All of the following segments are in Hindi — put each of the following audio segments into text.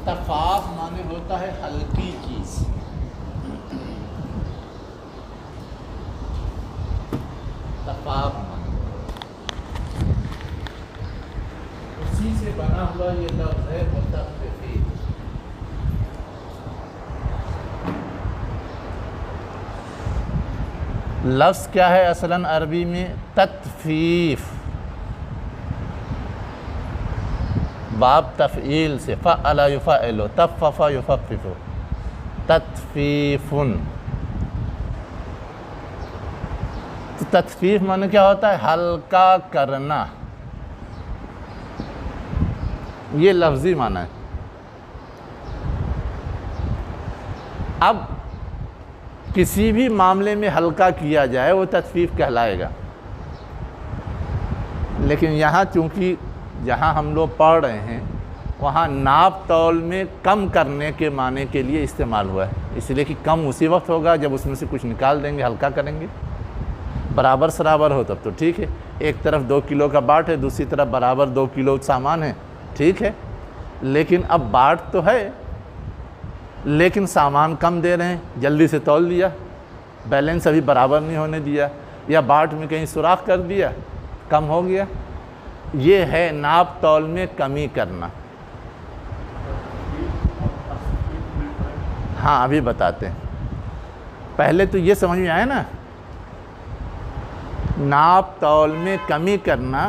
तफाफ माने होता है हल्की चीज़। तफाफ माने उसी से बना हुआ ये लफ्ज़ है मुतफ़्फ़िफ़ीन। लफ्ज़ क्या है असलन अरबी में? तत्फ़ीफ़। बाब तफ़ईल से फ़अला युफ़अलु, तफ़फ़फ़ युफ़फ़िफ़ु, तत्फ़ीफ़ुन। तो तत्फ़ीफ़ माने क्या होता है? हल्का करना। ये लफ्ज़ी माना है। अब किसी भी मामले में हल्का किया जाए वो तत्फ़ीफ़ कहलाएगा। लेकिन यहाँ चूँकि जहाँ हम लोग पढ़ रहे हैं वहाँ नाप तौल में कम करने के माने के लिए इस्तेमाल हुआ है, इसलिए कि कम उसी वक्त होगा जब उसमें से कुछ निकाल देंगे, हल्का करेंगे। बराबर सराबर हो तब तो ठीक है, एक तरफ 2 किलो का बाट है, दूसरी तरफ बराबर 2 किलो सामान है, ठीक है। लेकिन अब बाट तो है लेकिन सामान कम दे रहे हैं, जल्दी से तौल दिया, बैलेंस अभी बराबर नहीं होने दिया, या बाट में कहीं सुराख कर दिया, कम हो गया। ये है नाप तौल में कमी करना। हाँ अभी बताते हैं, पहले तो ये समझ में आया ना, नाप तौल में कमी करना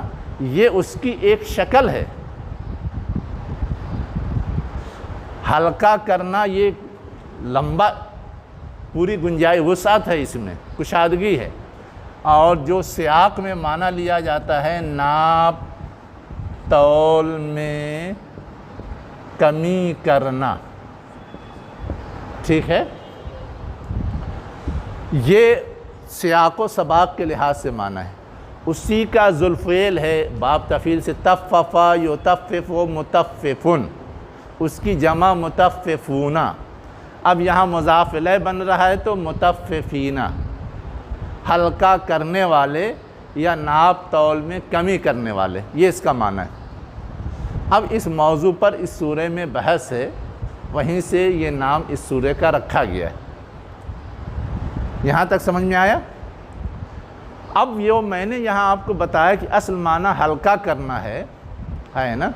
ये उसकी एक शक्ल है। हल्का करना ये लंबा पूरी गुंजाइश वुसात है, इसमें कुशादगी है। और जो सियाक में माना लिया जाता है नाप तौल में कमी करना, ठीक है, ये सियाक व सबाक के लिहाज से माना है। उसी का ज़ुल्फ़ेल है बाब तफ़ील से तफ़फ़ा युतफ़्फ़िफ़ु मुतफ़्फ़िफ़ुन, उसकी जमा मुतफ़्फ़िफ़ूना। अब यहाँ मुज़ाफ़ इलैह बन रहा है तो मुतफ़्फ़िफ़ीना, हल्का करने वाले या नाप तौल में कमी करने वाले, ये इसका माना है। अब इस मौजू पर इस सूरे में बहस है, वहीं से ये नाम इस सूरे का रखा गया है। यहाँ तक समझ में आया? अब ये मैंने यहाँ आपको बताया कि असल माना हल्का करना है ना,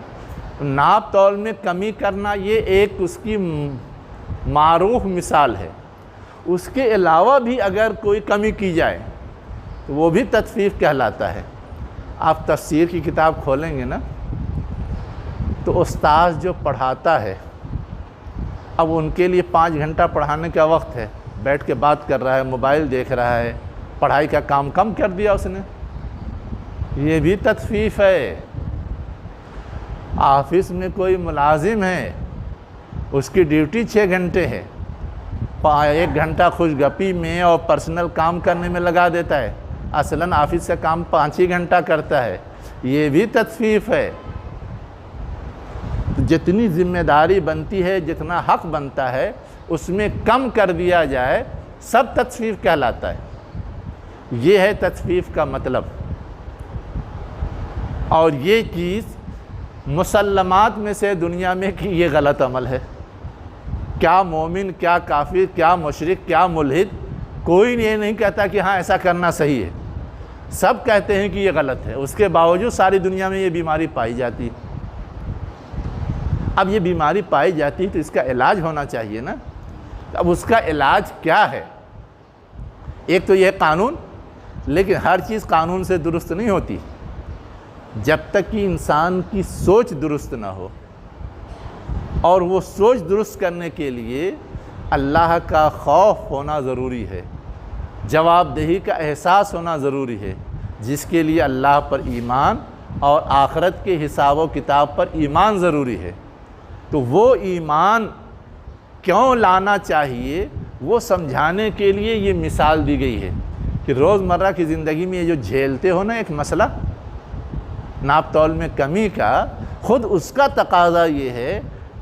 नाप तौल में कमी करना ये एक उसकी मारूफ मिसाल है। उसके अलावा भी अगर कोई कमी की जाए तो वो भी तत्फ़ीफ़ कहलाता है। आप तफ़सीर की किताब खोलेंगे ना तो उस्ताद जो पढ़ाता है, अब उनके लिए 5 घंटा पढ़ाने का वक्त है, बैठ के बात कर रहा है, मोबाइल देख रहा है, पढ़ाई का काम कम कर दिया उसने, ये भी तत्फ़ीफ़ है। ऑफिस में कोई मुलाजिम है, उसकी ड्यूटी 6 घंटे है, 1 घंटा खुशगपी में और पर्सनल काम करने में लगा देता है, असलन ऑफिस का काम 5 ही घंटा करता है, ये भी तत्फ़ीफ़ है। तो जितनी ज़िम्मेदारी बनती है, जितना हक़ बनता है, उसमें कम कर दिया जाए, सब तत्फ़ीफ़ कहलाता है। ये है तत्फ़ीफ़ का मतलब। और ये चीज़ मुसल्लमात में से दुनिया में कि ये गलत अमल है। क्या मोमिन, क्या काफिर, क्या मुशरिक, क्या मुल्हिद, कोई ये नहीं कहता कि हाँ ऐसा करना सही है, सब कहते हैं कि ये गलत है। उसके बावजूद सारी दुनिया में ये बीमारी पाई जाती है। अब ये बीमारी पाई जाती है तो इसका इलाज होना चाहिए ना। अब उसका इलाज क्या है? एक तो ये कानून, लेकिन हर चीज़ कानून से दुरुस्त नहीं होती जब तक कि इंसान की सोच दुरुस्त ना हो। और वो सोच दुरुस्त करने के लिए अल्लाह का खौफ होना ज़रूरी है, जवाबदेही का एहसास होना ज़रूरी है, जिसके लिए अल्लाह पर ईमान और आखिरत के हिसाब व किताब पर ईमान ज़रूरी है। तो वो ईमान क्यों लाना चाहिए वो समझाने के लिए ये मिसाल दी गई है कि रोज़मर्रा की ज़िंदगी में ये जो झेलते हो ना एक मसला नाप तौल में कमी का, ख़ुद उसका तकाज़ा ये है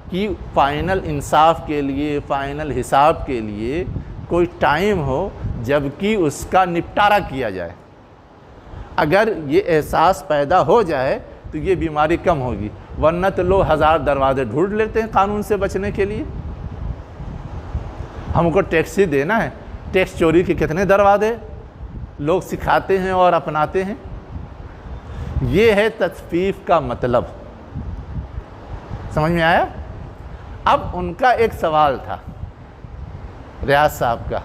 कि फ़ाइनल इंसाफ के लिए, फ़ाइनल हिसाब के लिए कोई टाइम हो जबकि उसका निपटारा किया जाए। अगर ये एहसास पैदा हो जाए तो ये बीमारी कम होगी। वरना तो लोग हज़ार दरवाजे ढूंढ लेते हैं कानून से बचने के लिए। हमको टैक्स ही देना है, टैक्स चोरी के कितने दरवाजे लोग सिखाते हैं और अपनाते हैं। ये है तस्फीफ का मतलब। समझ में आया? अब उनका एक सवाल था रियाज साहब का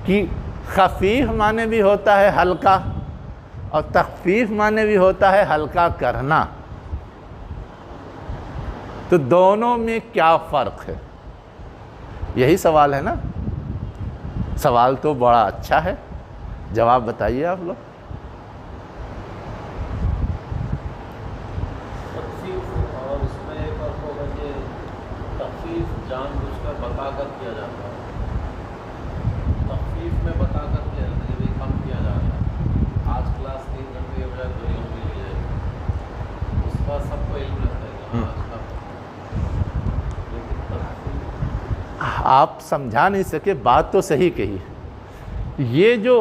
कि खफीफ माने भी होता है हल्का और तखफीफ माने भी होता है हल्का करना, तो दोनों में क्या फ़र्क है? यही सवाल है ना। सवाल तो बड़ा अच्छा है, जवाब बताइए आप लोग। और इसमें एक और होगा कि तखफीफ जानबूझकर बताकर किया जाता है। तखफीफ में बताकर किया जाता है कि भाई कम किया जा रहा है, आज क्लास 3 घंटे के बजाय 2 घंटे ली जाएगी, उसका सबको इल्म रहता है कि हाँ आज का। लेकिन तखफीफ आप समझा नहीं सके, बात तो सही कही। ये जो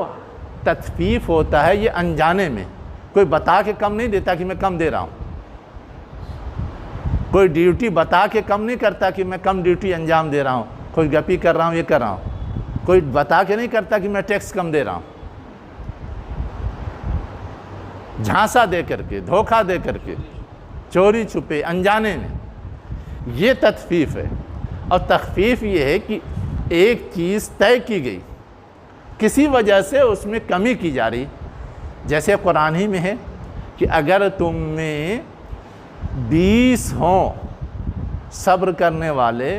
तखफीफ होता है ये अनजाने में, कोई बता के कम नहीं देता कि मैं कम दे रहा हूँ। कोई ड्यूटी बता के कम नहीं करता कि मैं कम ड्यूटी अंजाम दे रहा हूँ, कोई गपी कर रहा हूँ, ये कर रहा हूँ। कोई बता के नहीं करता कि मैं टैक्स कम दे रहा हूँ। झांसा दे करके, धोखा दे करके, चोरी छुपे, अनजाने में, ये तखफीफ है। और तखफीफ ये है कि एक चीज़ तय की गई, किसी वजह से उसमें कमी की जा रही। जैसे कुरान ही में है कि अगर तुम में 20 हों सब्र करने वाले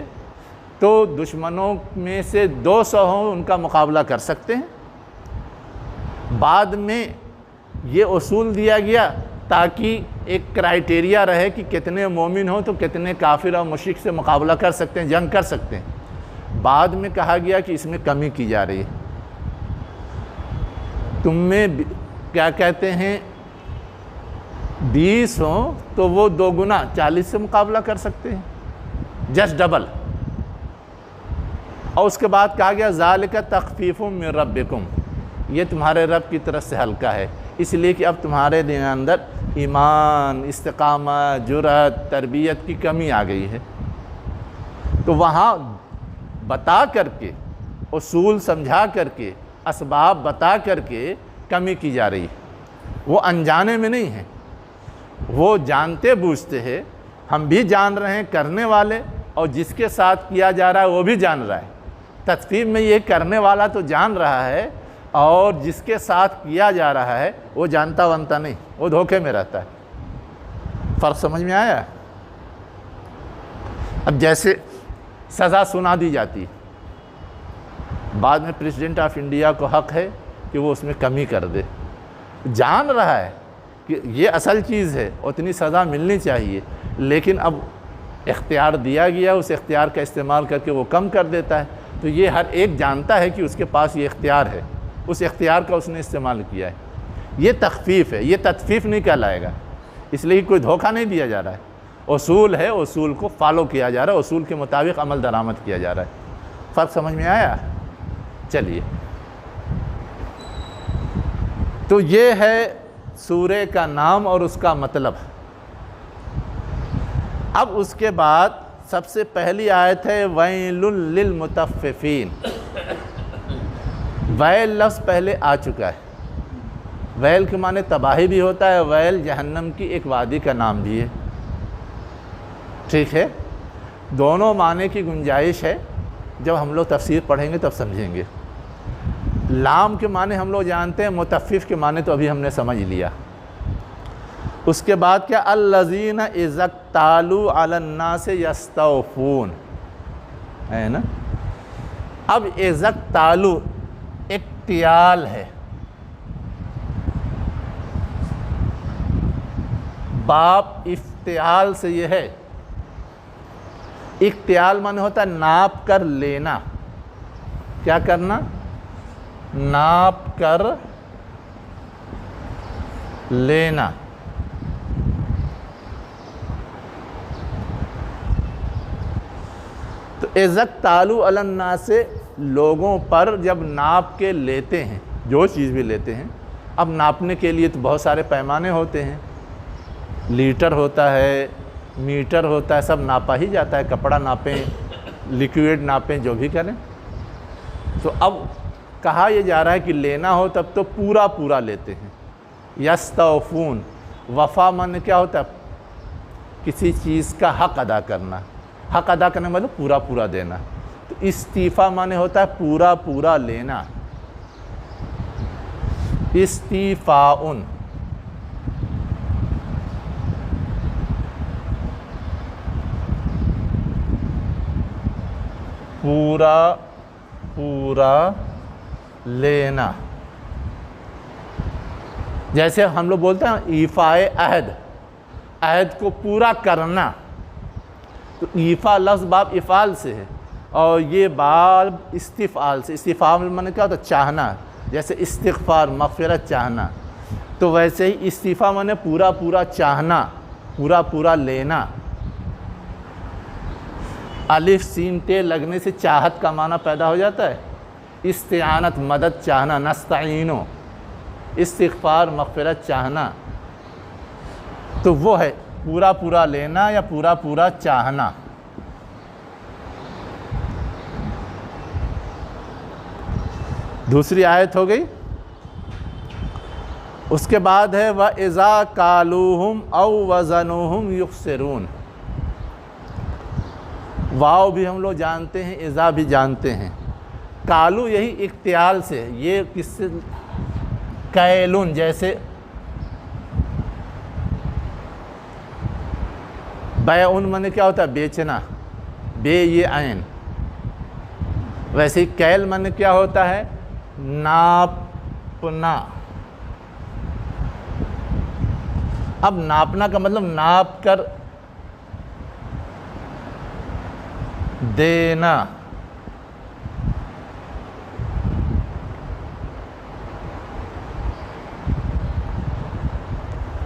तो दुश्मनों में से 200 हों उनका मुकाबला कर सकते हैं। बाद में ये उसूल दिया गया ताकि एक क्राइटेरिया रहे कि कितने मोमिन हो तो कितने काफिर और मुशरिक से मुकाबला कर सकते हैं, जंग कर सकते हैं। बाद में कहा गया कि इसमें कमी की जा रही है। तुम में क्या कहते हैं 20 हो तो वो 2 गुना 40 से मुकाबला कर सकते हैं, जस्ट डबल। और उसके बाद कहा गया ज़ालिका तख़फ़ीफ़ुम मिन रब्बिकुम, ये तुम्हारे रब की तरफ से हल्का है, इसलिए कि अब तुम्हारे दिन अंदर ईमान, इस्तिक़ामत, जुरअत, तरबियत की कमी आ गई है। तो वहाँ बता करके, उसूल समझा करके, असबाब बता करके कमी की जा रही है। वो अनजाने में नहीं है, वो जानते बूझते हैं। हम भी जान रहे हैं करने वाले, और जिसके साथ किया जा रहा है वो भी जान रहा है। तस्फीफ में ये करने वाला तो जान रहा है और जिसके साथ किया जा रहा है वो जानता वनता नहीं, वो धोखे में रहता है। फ़र्क समझ में आया? अब जैसे सज़ा सुना दी जाती, बाद में प्रेसिडेंट ऑफ इंडिया को हक़ है कि वो उसमें कमी कर दे। जान रहा है कि ये असल चीज़ है, उतनी सज़ा मिलनी चाहिए, लेकिन अब इख्तियार दिया गया, उस इख्तियार का इस्तेमाल करके वो कम कर देता है। तो ये हर एक जानता है कि उसके पास ये इख्तियार है, उस इख्तियार का उसने इस्तेमाल किया है। ये तख़फ़ीफ़ है, ये तख़फ़ीफ़ नहीं कहलाएगा, इसलिए कोई धोखा नहीं दिया जा रहा है। उसूल है, उसूल को फॉलो किया जा रहा है, उसूल के मुताबिक अमल दरामद किया जा रहा है। फ़र्क समझ में आया? चलिए, तो ये है सूरे का नाम और उसका मतलब। अब उसके बाद सबसे पहली आयत है वैलुल लिल मुतफ़्फ़िफ़ीन। वैल लफ्ज़ पहले आ चुका है। वैल के माने तबाही भी होता है, वैल जहन्नम की एक वादी का नाम भी है। ठीक है, दोनों माने की गुंजाइश है, जब हम लोग तफसीर पढ़ेंगे तब समझेंगे। लाम के माने हम लोग जानते हैं, मुतफ़्फ़िफ़ के माने तो अभी हमने समझ लिया। उसके बाद क्या, अल्लज़ीना इज़्क़तालू अलन्नास यस्तौफ़ून, है ना। अब इज़्क़तालू इक्तियाल है, बाप इफ्तियाल से ये है। इक्तियाल माने होता है नाप कर लेना। क्या करना? नाप कर लेना। तो इज़्क़तालू अलन्नास से लोगों पर जब नाप के लेते हैं, जो चीज़ भी लेते हैं। अब नापने के लिए तो बहुत सारे पैमाने होते हैं, लीटर होता है, मीटर होता है, सब नापा ही जाता है, कपड़ा नापें, लिक्विड नापें, जो भी करें। तो अब कहा यह जा रहा है कि लेना हो तब तो पूरा पूरा लेते हैं। यस्तौफून, वफ़ा माने क्या होता है? किसी चीज़ का हक़ अदा करना। हक़ अदा करने मतलब पूरा पूरा देना। तो इस्तीफ़ा माने होता है पूरा पूरा लेना। इस्तीफ़ाउन, पूरा पूरा लेना। जैसे हम लोग बोलते हैं ईफ़ाए अहद, अहद को पूरा करना। तो ईफ़ा लफ्ज़ बाब इफ़ाल से है और ये बाब इस्तिफ़ाल से। इस्तिफ़ाल माने क्या होता है? चाहना। जैसे इस्तिग़फ़ार, मग़फ़िरत चाहना। तो वैसे ही इस्तीफ़ा माने पूरा पूरा चाहना, पूरा पूरा लेना। अलिफ सीन ते लगने से चाहत का माना पैदा हो जाता है। इस्तिआनत, मदद चाहना। नस्तईनो, इस्तिग़फ़ार, मग़फ़िरत चाहना। तो वो है पूरा पूरा लेना या पूरा पूरा चाहना। दूसरी आयत हो गई। उसके बाद है व इज़ा कालूहुम औ वज़नुहुम युख़सिरून। वाव भी हम लोग जानते हैं, इज़ा भी जानते हैं। कालू यही इख्तियाल से है। ये किससे? कैलुन, जैसे बैउन माने क्या होता है? बेचना, बे ये ऐन। वैसे ही कैल माने क्या होता है? नापना। अब नापना का मतलब नाप कर देना।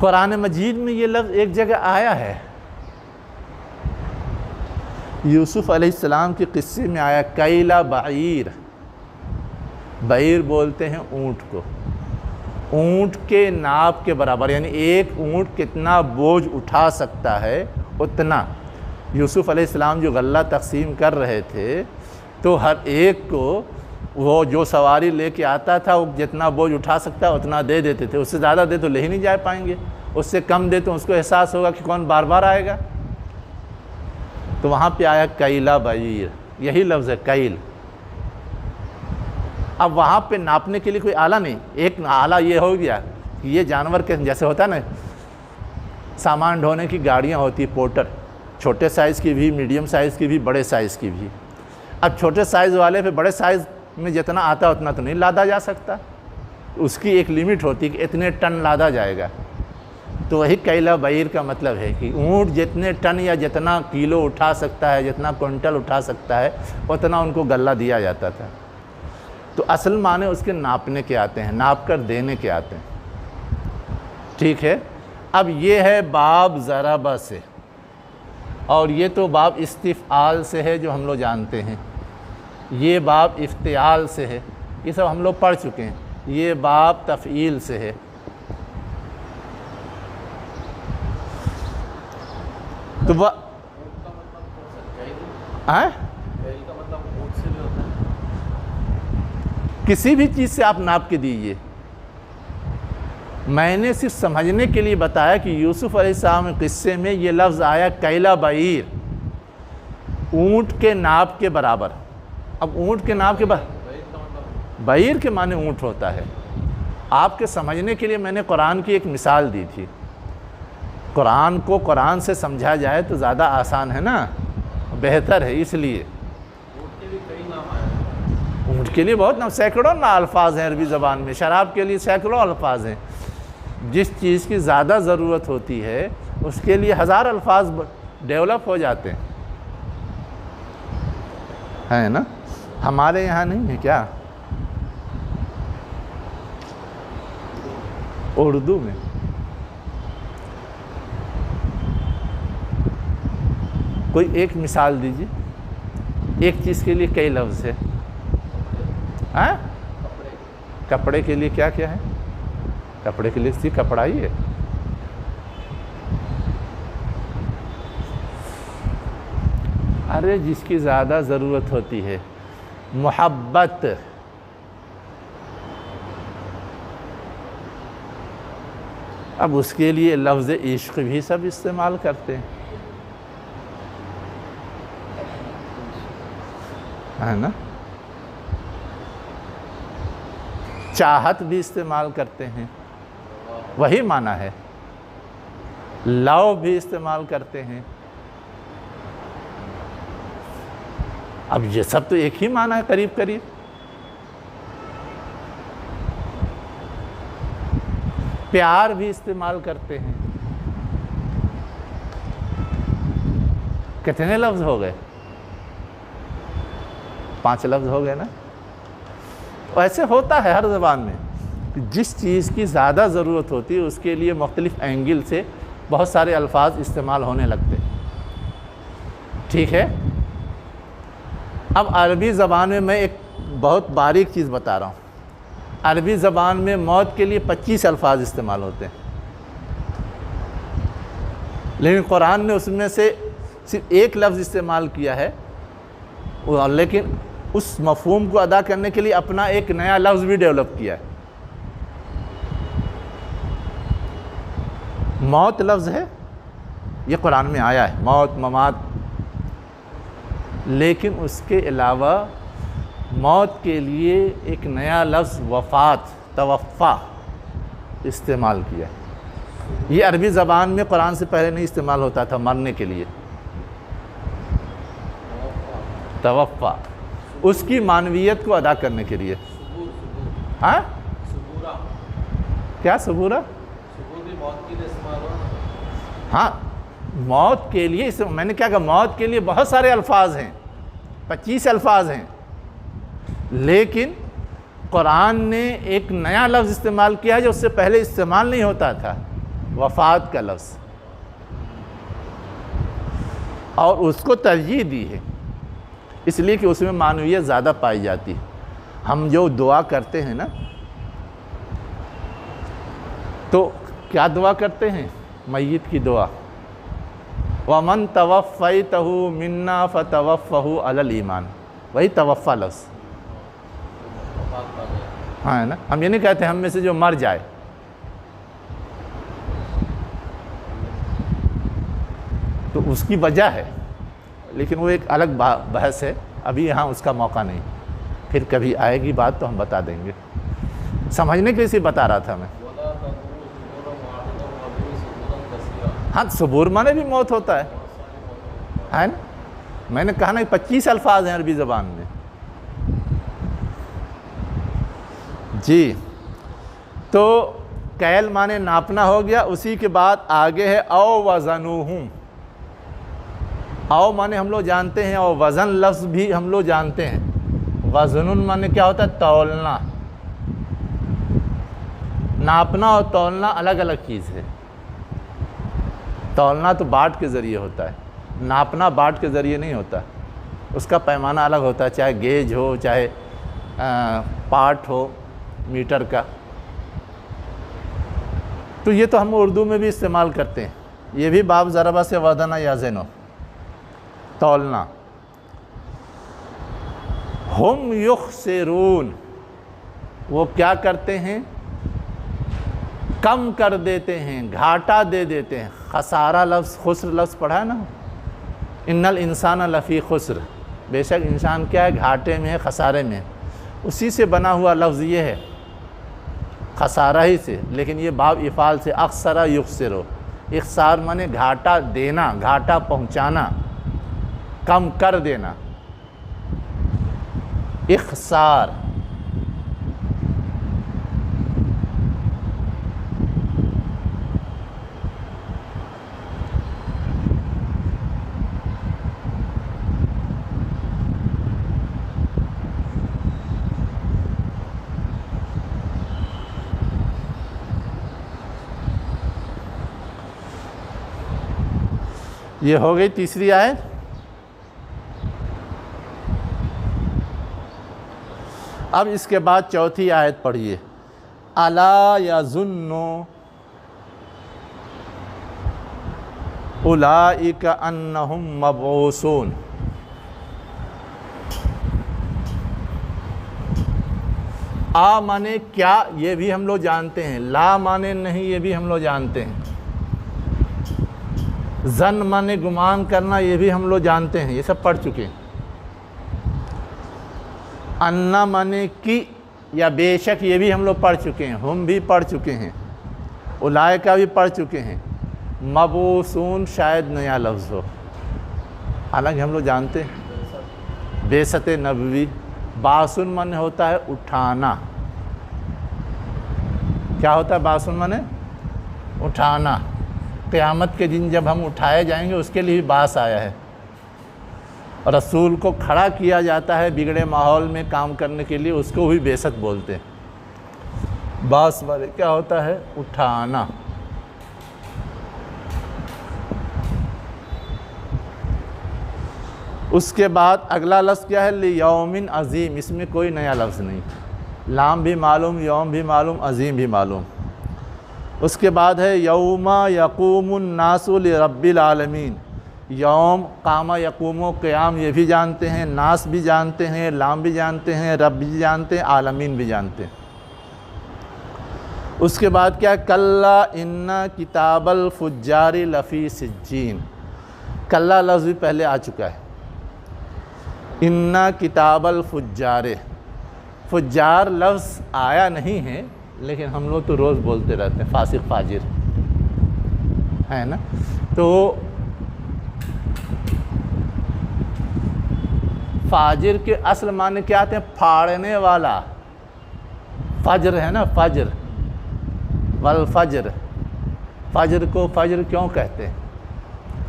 कुरान मजीद में ये लफ्ज़ एक जगह आया है, यूसुफ़ अलैहिस्सलाम के क़िस्से में आया। कैला बाईर, बाईर बोलते हैं ऊँट को। ऊँट के नाप के बराबर, यानी एक ऊँट कितना बोझ उठा सकता है उतना। यूसुफ़ अलैहिस्सलाम जो गल्ला तक़सीम कर रहे थे तो हर एक को वो जो सवारी लेके आता था वो जितना बोझ उठा सकता है उतना दे देते थे। उससे ज़्यादा दे तो ले ही नहीं जा पाएंगे, उससे कम दे तो उसको एहसास होगा कि कौन बार बार आएगा। तो वहाँ पे आया कैला बाईर, यही लफ्ज़ है कैल। अब वहाँ पे नापने के लिए कोई आला नहीं। एक आला ये हो गया कि ये जानवर के जैसे होता है ना, सामान ढोने की गाड़ियाँ होती, पोर्टर, छोटे साइज़ की भी, मीडियम साइज़ की भी, बड़े साइज़ की भी। अब छोटे साइज़ वाले पे बड़े साइज़ में जितना आता उतना तो नहीं लादा जा सकता, उसकी एक लिमिट होती है कि इतने टन लादा जाएगा। तो वही कैला बाईर का मतलब है कि ऊँट जितने टन या जितना किलो उठा सकता है, जितना क्विंटल उठा सकता है, उतना उनको गल्ला दिया जाता था। तो असल माने उसके नापने के आते हैं, नाप कर देने के आते हैं। ठीक है। अब ये है बाब ज़रबा से, और ये तो बाब इस्तिफ़आल से है जो हम लोग जानते हैं। ये बाब इफ्तिआल से है, ये सब हम लोग पढ़ चुके हैं। ये बाब तफ़ईल से है। तो वह किसी भी चीज़ से आप नाप के दीजिए। मैंने सिर्फ समझने के लिए बताया कि यूसुफ़ अलैहिस्सलाम के क़िस्से में ये लफ्ज़ आया कैला बाईर, ऊँट के नाप के बराबर। अब ऊँट के नाप के बाईर के माने ऊँट होता है। आपके समझने के लिए मैंने कुरान की एक मिसाल दी थी। कुरान को कुरान से समझा जाए तो ज़्यादा आसान है ना, बेहतर है। इसलिए ऊँट के लिए बहुत नाम, सैकड़ों ना अल्फाज हैं अरबी ज़बान में। शराब के लिए सैकड़ों अल्फाज हैं। जिस चीज़ की ज़्यादा ज़रूरत होती है उसके लिए हज़ार अल्फाज डेवलप हो जाते हैं, है ना। हमारे यहाँ नहीं है क्या? उर्दू में कोई एक मिसाल दीजिए, एक चीज़ के लिए कई लफ्ज़ है। हाँ, कपड़े के लिए क्या क्या है? कपड़े के लिए सिर्फ कपड़ा ही है। अरे जिसकी ज़्यादा ज़रूरत होती है। मोहब्बत, अब उसके लिए लफ्ज़ इश्क़ भी सब इस्तेमाल करते हैं, है ना। चाहत भी इस्तेमाल करते हैं, वही माना है। लव भी इस्तेमाल करते हैं। अब ये सब तो एक ही माना है करीब करीब। प्यार भी इस्तेमाल करते हैं। कितने लफ्ज़ हो गए? 5 लफ्ज़ हो गए ना। ऐसे होता है हर ज़बान में, जिस चीज़ की ज़्यादा ज़रूरत होती है उसके लिए मुख्तलिफ़ एंगल से बहुत सारे अल्फाज इस्तेमाल होने लगते हैं। ठीक है। अब अरबी ज़बान में मैं एक बहुत बारीक चीज़ बता रहा हूँ। अरबी ज़बान में मौत के लिए 25 अल्फाज इस्तेमाल होते हैं, लेकिन कुरान ने उसमें से सिर्फ एक लफ्ज़ इस्तेमाल किया है, लेकिन उस मफ़हूम को अदा करने के लिए अपना एक नया लफ्ज़ भी डेवलप किया है। मौत लफ्ज़ है, ये कुरान में आया है, मौत, ममात, लेकिन उसके अलावा मौत के लिए एक नया लफ्ज़ वफ़ात, तवफ़ा इस्तेमाल किया है। ये अरबी ज़बान में कुरान से पहले नहीं इस्तेमाल होता था मरने के लिए। तवफ़ा उसकी मानवियत को अदा करने के लिए। हाँ, क्या सबूरा? हाँ, मौत के लिए इस मैंने क्या कहा, मौत के लिए बहुत सारे अल्फाज हैं, 25 अल्फाज हैं, लेकिन कुरान ने एक नया लफ्ज़ इस्तेमाल किया है जो उससे पहले इस्तेमाल नहीं होता था, वफ़ात का लफ्ज़, और उसको तरजीह दी है इसलिए कि उसमें मानवीयत ज़्यादा पाई जाती है। हम जो दुआ करते हैं ना, तो क्या दुआ करते हैं? मय्यत की दुआ, वमन तवफ़्फ़ैतहु मिन्ना फ़तवफ़्फ़हु अलल ईमान, वही तवफ़्फ़ा लफ्ज़, हाँ है ना। हम ये नहीं कहते हम में से जो मर जाए, तो उसकी वजह है, लेकिन वो एक अलग बहस है, अभी यहाँ उसका मौका नहीं, फिर कभी आएगी बात तो हम बता देंगे। समझने के लिए इसे बता रहा था मैं। हाँ, सबूर माने भी मौत होता है ना। मैंने कहा ना 25 अल्फाज हैं अरबी ज़बान में जी। तो कैल माने नापना हो गया, उसी के बाद आगे है औ वज़नुहुम। औ माने हम लोग जानते हैं, और वज़न लफ्ज़ भी हम लोग जानते हैं। वज़नुन माने क्या होता है? तौलना। नापना और तौलना अलग अलग चीज़ है। तौलना तो बाट के ज़रिए होता है, नापना बाट के ज़रिए नहीं होता, उसका पैमाना अलग होता है, चाहे गेज हो, चाहे पार्ट हो मीटर का। तो ये तो हम उर्दू में भी इस्तेमाल करते हैं, ये भी बाब ज़रबा से वज़ना याज़िनो, तौलना। हुम युख्सिरून, वो क्या करते हैं? कम कर देते हैं, घाटा दे देते हैं। खसारा लफ्ज़, खुस्र लफ्ज़ पढ़ा है ना, इन्नल इंसान लफ़ी खुस्र, बेशक इंसान क्या है? घाटे में है, खसारे में है। उसी से बना हुआ लफ्ज़ ये है, खसारा ही से, लेकिन ये बाब इफ़ाल से, अक्सरा युख्सिरो। इख्सार माने घाटा देना, घाटा पहुँचाना, कम कर देना, इख्सार। ये हो गई तीसरी आयत। अब इसके बाद चौथी आयत पढ़िए। अला यज़ुन्नु उलाइका अन्नहुम मबऊसून। आ माने क्या, ये भी हम लोग जानते हैं। ला माने नहीं, ये भी हम लोग जानते हैं। जन माने गुमान करना, ये भी हम लोग जानते हैं, ये सब पढ़ चुके हैं। अन्ना माने की या बेशक, ये भी हम लोग पढ़ चुके हैं। हम भी पढ़ चुके हैं। उलाए का भी पढ़ चुके हैं। मबूसून शायद नया लफ्ज़ हो, हालांकि हम लोग जानते हैं। बेसत नबवी। बासुन माने होता है उठाना। क्या होता है बासुन माने? उठाना। क़यामत के दिन जब हम उठाए जाएंगे उसके लिए भी बास आया है। और रसूल को खड़ा किया जाता है बिगड़े माहौल में काम करने के लिए, उसको भी बेसत बोलते हैं। बास माने क्या होता है? उठाना। उसके बाद अगला लफ्ज़ क्या है? लियौमिन अज़ीम। इसमें कोई नया लफ्ज़ नहीं। लाम भी मालूम, यौम भी मालूम, अज़ीम भी मालूम। उसके बाद है यौमा यक़ूमुन नासु लिरब्बिल आलमीन। यौम, कामा यक़ूमो, क़याम, ये भी जानते हैं। नास भी जानते हैं, लाम भी जानते हैं, रब भी जानते हैं, आलमीन भी जानते हैं। उसके बाद क्या? कल्ला इन्ना किताबल फुज्जारी लफ़ी सिज्जीन। कल्ला लफ्ज़ भी पहले आ चुका है। इन्ना किताबल फुज्जारे। फुज्जार लफ्ज़ आया नहीं है, लेकिन हम लोग तो रोज़ बोलते रहते हैं फासिक फाजिर, है ना। तो फाजिर के असल माने क्या आते हैं? फाड़ने वाला। फज्र है ना, फज्र, वल फज्र। फज्र को फज्र क्यों कहते हैं?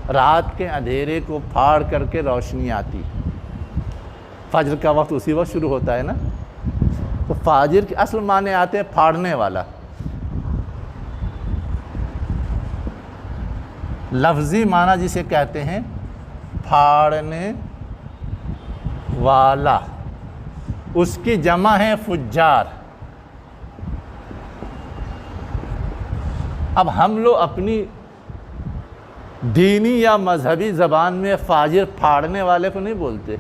रात के अंधेरे को फाड़ करके रोशनी आती। फज्र का वक्त उसी वक्त शुरू होता है ना। तो फाजिर के असल माने आते हैं फाड़ने वाला। लफ्ज़ी माना जिसे कहते हैं फाड़ने वाला, उसकी जमा है फुज्जार। अब हम लोग अपनी दीनी या मजहबी ज़बान में फाजिर फाड़ने वाले को नहीं बोलते।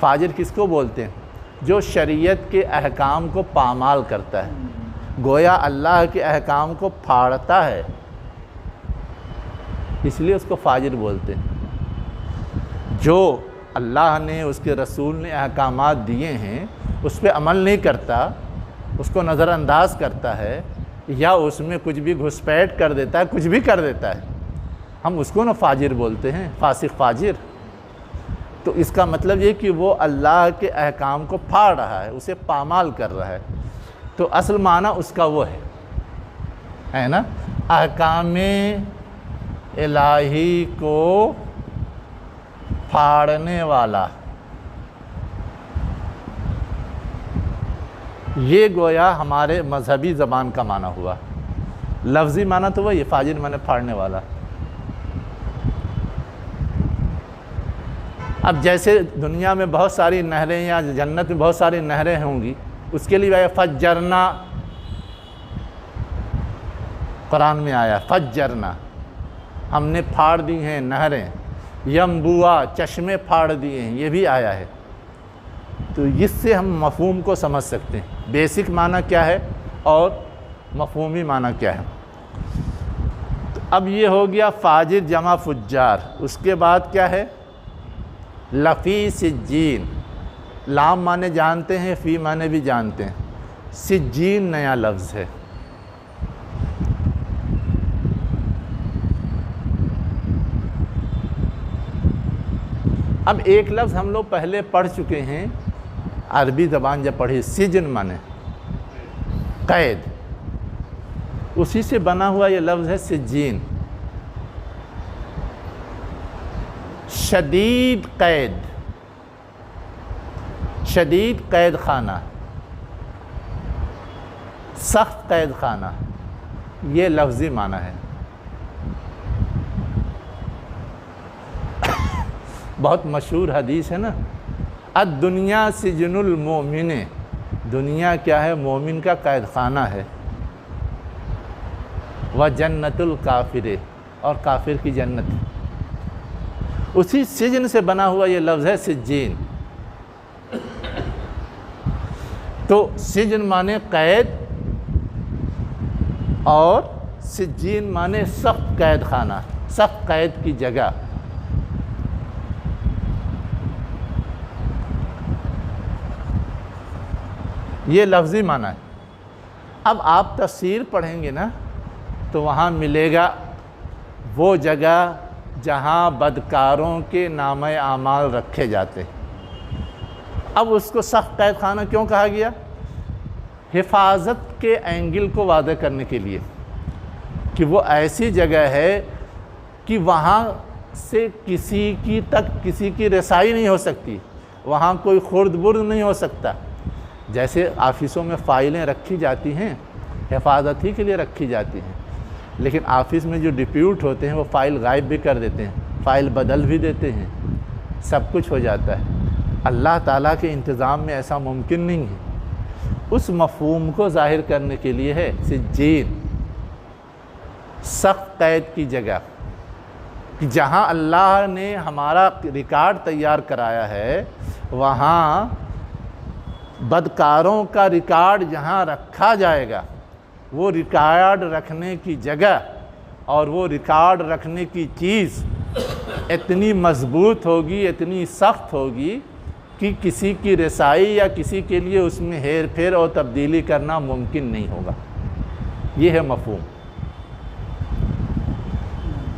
फाजिर किसको बोलते हैं? जो शरीयत के अहकाम को पामाल करता है, गोया अल्लाह के अहकाम को फाड़ता है, इसलिए उसको फाजिर बोलते हैं। जो अल्लाह ने, उसके रसूल ने अहकामात दिए हैं उस पर अमल नहीं करता, उसको नज़रअंदाज करता है, या उसमें कुछ भी घुसपैठ कर देता है, कुछ भी कर देता है, हम उसको ना फाजिर बोलते हैं, फासिक फाजिर। तो इसका मतलब ये कि वो अल्लाह के अहकाम को फाड़ रहा है, उसे पामाल कर रहा है। तो असल माना उसका वो है ना, अहकामे इलाही को फाड़ने वाला। ये गोया हमारे मजहबी ज़बान का माना हुआ। लफ्ज़ी माना तो वही, फाजिर माने फाड़ने वाला। अब जैसे दुनिया में बहुत सारी नहरें या जन्नत में बहुत सारी नहरें होंगी, उसके लिए आया फज्जरना, कुरान में आया फज्जरना, हमने फाड़ दी हैं नहरें। यम्बुआ, चश्मे फाड़ दिए हैं, ये भी आया है। तो इससे हम मफ़हूम को समझ सकते हैं, बेसिक माना क्या है और मफ़हूमी माना क्या है। तो अब ये हो गया फाजिर जमा फुज्जार। उसके बाद क्या है? लफ़ी सिज्जीन। लाम माने जानते हैं, फ़ी माने भी जानते हैं। सिज्जीन नया लफ्ज़ है। अब एक लफ्ज़ हम लोग पहले पढ़ चुके हैं, अरबी ज़बान जब पढ़ी, सिजन माने कैद, उसी से बना हुआ ये लफ्ज़ है सिज्जीन। शदीद कैद, शदीद कैद खाना, सख्त कैद खाना, ये लफ्ज़ी माना है। बहुत मशहूर हदीस है ना, अद-दुनिया सिजनुल मोमिन। दुनिया क्या है? मोमिन का कैद खाना है। व जन्नतुल काफिर, और काफिर की जन्नत। उसी सिजन से बना हुआ ये लफ्ज़ है सिज्जीन। तो सिजन माने कैद और सिज्जीन माने सख्त कैद खाना, सख्त कैद की जगह। ये लफ्ज़ी माना है। अब आप तफसीर पढ़ेंगे ना तो वहाँ मिलेगा वो जगह जहाँ बदकारों के नामे आमाल रखे जाते हैं। अब उसको सख्त कैद खाना क्यों कहा गया? हिफाजत के एंगल को वादे करने के लिए कि वो ऐसी जगह है कि वहाँ से किसी की रसाई नहीं हो सकती, वहाँ कोई खुर्द बुर्द नहीं हो सकता। जैसे ऑफिसों में फ़ाइलें रखी जाती हैं, हिफाजत ही के लिए रखी जाती हैं, लेकिन ऑफिस में जो डिप्यूट होते हैं वो फ़ाइल गायब भी कर देते हैं, फ़ाइल बदल भी देते हैं, सब कुछ हो जाता है। अल्लाह ताला के इंतज़ाम में ऐसा मुमकिन नहीं है। उस मफ़हूम को ज़ाहिर करने के लिए है सिज्जीन, सख्त कैद की जगह, कि जहाँ अल्लाह ने हमारा रिकॉर्ड तैयार कराया है, वहाँ बदकारों का रिकॉर्ड जहाँ रखा जाएगा, वो रिकॉर्ड रखने की जगह और वो रिकॉर्ड रखने की चीज़ इतनी मजबूत होगी, इतनी सख्त होगी कि किसी की रसाई या किसी के लिए उसमें हेर फेर और तब्दीली करना मुमकिन नहीं होगा। ये है मफ़हूम।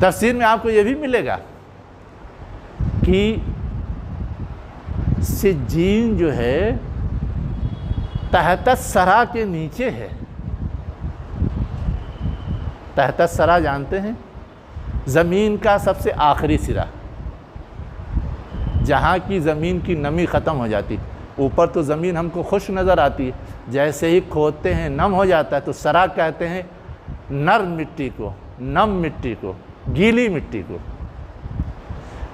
तफसीर में आपको ये भी मिलेगा कि सिज्जीन जो है तहत सरा के नीचे है। तहत सरा जानते हैं? ज़मीन का सबसे आखिरी सिरा, जहाँ की ज़मीन की नमी ख़त्म हो जाती। ऊपर तो ज़मीन हमको खुश नज़र आती है, जैसे ही खोदते हैं नम हो जाता है, तो सरा कहते हैं नर्म मिट्टी को, नम मिट्टी को, गीली मिट्टी को।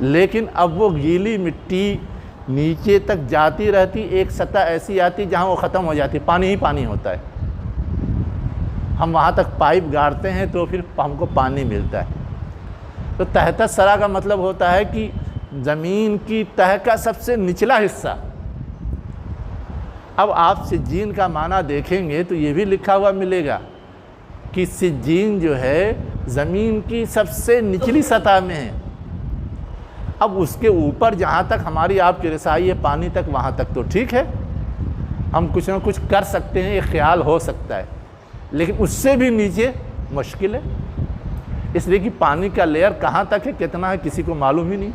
लेकिन अब वो गीली मिट्टी नीचे तक जाती रहती, एक सतह ऐसी आती जहाँ वो ख़त्म हो जाती, पानी ही पानी होता है। हम वहाँ तक पाइप गाड़ते हैं तो फिर हमको पानी मिलता है। तो तहत सरा का मतलब होता है कि ज़मीन की तह का सबसे निचला हिस्सा। अब आप सिज्जीन का माना देखेंगे तो ये भी लिखा हुआ मिलेगा कि सिज्जीन जो है ज़मीन की सबसे निचली सतह में है। अब उसके ऊपर जहाँ तक हमारी आपकी रसाई है पानी तक, वहाँ तक तो ठीक है, हम कुछ ना कुछ कर सकते हैं, एक ख्याल हो सकता है, लेकिन उससे भी नीचे मुश्किल है, इसलिए कि पानी का लेयर कहाँ तक है, कितना है, किसी को मालूम ही नहीं।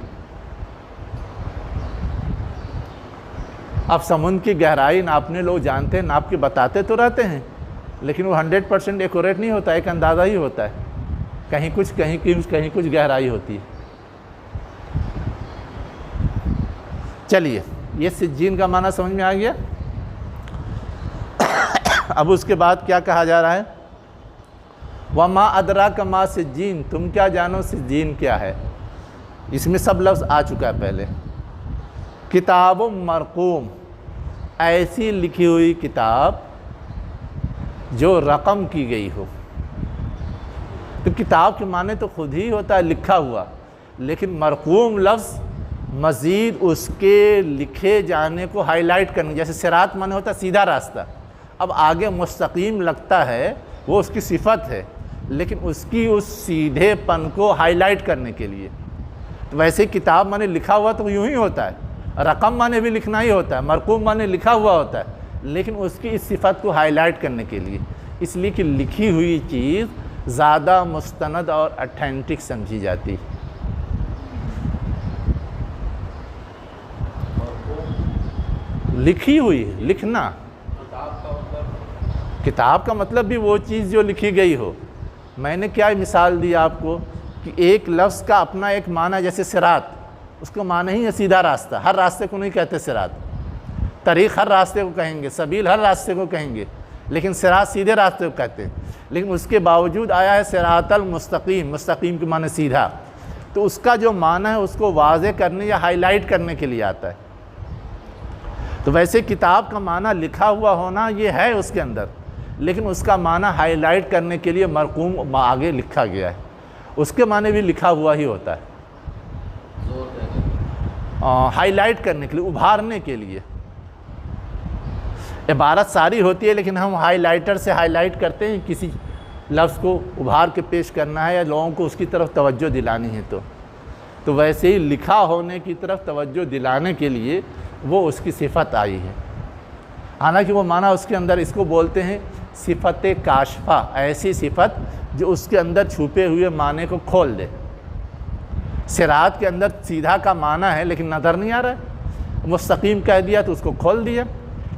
अब समुद्र की गहराई नापने लोग जानते हैं, नाप के बताते तो रहते हैं, लेकिन वो 100% एक्यूरेट नहीं होता, एक अंदाज़ा ही होता है, कहीं कुछ गहराई होती है। चलिए, ये सिज्जीन का माना समझ में आ गया। अब उसके बाद क्या कहा जा रहा है? वमा अदरा का मा सिज्जीन, तुम क्या जानो सिज्जीन क्या है। इसमें सब लफ्ज़ आ चुका है पहले। किताब मरकूम, ऐसी लिखी हुई किताब जो रकम की गई हो। तो किताब के माने तो खुद ही होता है लिखा हुआ, लेकिन मरकूम लफ्ज़ मज़ीद उसके लिखे जाने को हाईलाइट करने, जैसे सिरात माने होता है सीधा रास्ता, अब आगे मुस्तकीम लगता है, वो उसकी सिफत है, लेकिन उसकी उस सीधेपन को हाईलाइट करने के लिए। तो वैसे किताब माने लिखा हुआ तो यूँ ही होता है, रकम माने भी लिखना ही होता है, मरकूम माने लिखा हुआ होता है, लेकिन उसकी इस सिफत को हाईलाइट करने के लिए, इसलिए कि लिखी हुई चीज़ ज़्यादा मुस्तनद और ऑथेंटिक समझी जाती है। लिखी हुई, लिखना। किताब का मतलब भी वो चीज़ जो लिखी गई हो। मैंने क्या मिसाल दी आपको कि एक लफ्ज़ का अपना एक माना, जैसे सिरात, उसका माना ही है सीधा रास्ता, हर रास्ते को नहीं कहते सिरात। तरीक़ हर रास्ते को कहेंगे, सबील हर रास्ते को कहेंगे, लेकिन सिरात सीधे रास्ते को कहते हैं। लेकिन उसके बावजूद आया है सिरातल मुस्तकीम, मुस्तकीम के माने सीधा, तो उसका जो माना है उसको वाज़े करने या हाईलाइट करने के लिए आता है। तो वैसे किताब का माना लिखा हुआ होना ये है उसके अंदर, लेकिन उसका माना हाईलाइट करने के लिए मरकूम आगे लिखा गया है, उसके माने भी लिखा हुआ ही होता है, हाईलाइट करने के लिए, उभारने के लिए। इबारत सारी होती है, लेकिन हम हाइलाइटर से हाईलाइट करते हैं, किसी लफ्ज़ को उभार के पेश करना है या लोगों को उसकी तरफ तवज्जो दिलानी है। तो वैसे ही लिखा होने की तरफ तवज्जो दिलाने के लिए वो उसकी सिफ़त आई है। हालांकि वो माना उसके अंदर, इसको बोलते हैं सिफ़त काशफा, ऐसी सिफ़त जो उसके अंदर छुपे हुए माने को खोल दे। सिरात के अंदर सीधा का माना है लेकिन नज़र नहीं आ रहा है, मुस्तकीम कह दिया तो उसको खोल दिया।